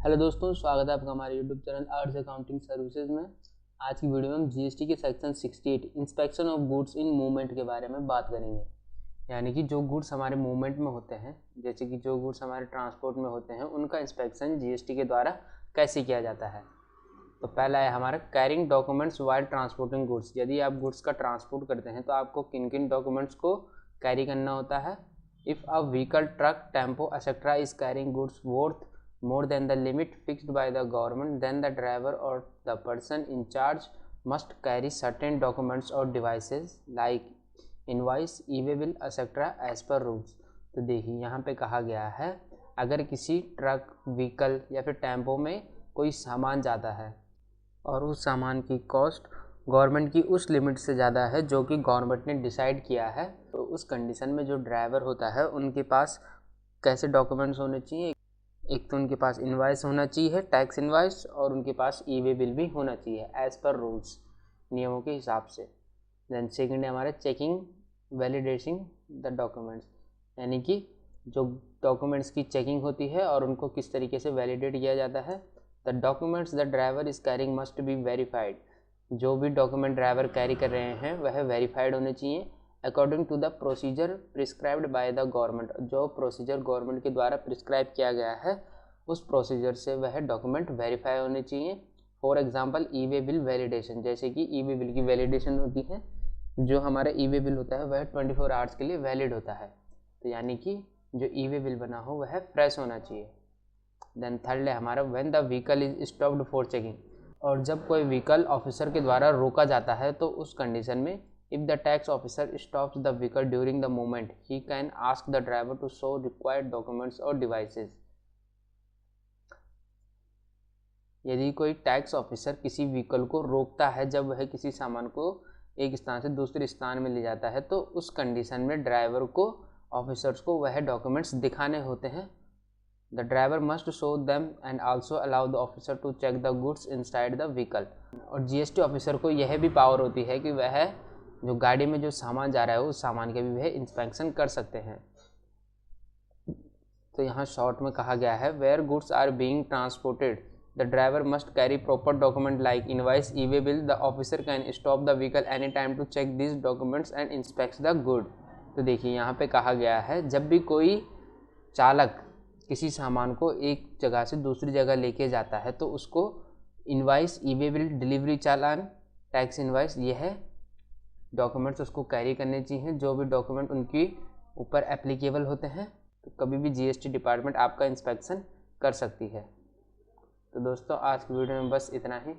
Hello दोस्तों, स्वागत है आपका हमारे YouTube channel arts accounting services में। आज की वीडियो में हम जीएसटी के section 68 inspection of goods in movement के बारे में बात करेंगे। यानी कि जो गुड्स हमारे मूवमेंट में होते हैं, जैसे कि जो गुड्स हमारे ट्रांसपोर्ट में होते हैं, उनका इंस्पेक्शन जीएसटी के द्वारा कैसे किया जाता है। तो पहला है हमारा carrying documents while transporting goods. यदि आप गुड्स का ट्रांसपोर्ट करते हैं तो आपको किन किन डॉक्यूमेंट्स को कैरी करना होता है। If a vehicle, truck, tempo etcetera is carrying goods worth more than the limit fixed by the government, then the driver or the person in charge must carry certain documents or devices like invoice, e-way bill etc. as per rules। तो देखिए यहाँ पे कहा गया है, अगर किसी truck, vehicle या फिर टेम्पो में कोई सामान जाता है और उस सामान की कॉस्ट गवर्नमेंट की उस लिमिट से ज़्यादा है जो कि गवर्नमेंट ने डिसाइड किया है, तो उस कंडीशन में जो ड्राइवर होता है उनके पास कैसे डॉक्यूमेंट्स होने चाहिए। एक तो उनके पास इनवाइस होना चाहिए, टैक्स इनवाइस, और उनके पास ई-वे बिल भी होना चाहिए एज़ पर रूल्स, नियमों के हिसाब से। देन सेकंड है हमारा चेकिंग वैलिडेटिंग द डॉक्यूमेंट्स, यानी कि जो डॉक्यूमेंट्स की चेकिंग होती है और उनको किस तरीके से वैलिडेट किया जाता है। The documents the driver is carrying must be verified. जो भी डॉक्यूमेंट ड्राइवर कैरी कर रहे हैं वह वेरीफाइड होने चाहिए according to the procedure prescribed by the government. जो प्रोसीजर गवर्नमेंट के द्वारा प्रिस्क्राइब किया गया है उस प्रोसीजर से वह डॉक्यूमेंट वेरीफाई होने चाहिए। For example e-way bill validation, जैसे कि ई-वे बिल की वैलिडेशन होती है, जो हमारा ई-वे बिल होता है वह 24 आवर्स के लिए वैलिड होता है। तो यानी कि जो ई-वे बिल बना हो वह फ्रेश होना चाहिए। देन थर्ड है हमारा when the vehicle is stopped for checking. और जब कोई व्हीकल ऑफिसर के द्वारा रोका जाता है तो उस कंडीशन में if the tax officer stops the vehicle during the movement, he can ask the driver to show required documents or devices। यदि कोई टैक्स ऑफिसर किसी व्हीकल को रोकता है जब वह किसी सामान को एक स्थान से दूसरे स्थान में ले जाता है, तो उस कंडीशन में ड्राइवर को, ऑफिसर्स को वह डॉक्यूमेंट्स दिखाने होते हैं। The driver must show them and also allow the officer to check the goods inside the vehicle. और जीएसटी ऑफिसर को यह भी पावर होती है कि वह जो गाड़ी में जो सामान जा रहा है उस सामान के भी वह इंस्पेक्शन कर सकते हैं। तो यहाँ शॉर्ट में कहा गया है, where goods are being transported the driver must carry proper document like invoice, e way bill. The officer can stop the vehicle any time to check this documents and inspect the good. तो देखिए यहाँ पे कहा गया है, जब भी कोई चालक किसी सामान को एक जगह से दूसरी जगह लेके जाता है तो उसको इनवाइस, ई-वे बिल, डिलीवरी चालान, टैक्स इनवाइस, यह डॉक्यूमेंट्स उसको कैरी करने चाहिए। जो भी डॉक्यूमेंट उनकी ऊपर एप्लीकेबल होते हैं, तो कभी भी जीएसटी डिपार्टमेंट आपका इंस्पेक्शन कर सकती है। तो दोस्तों आज की वीडियो में बस इतना ही।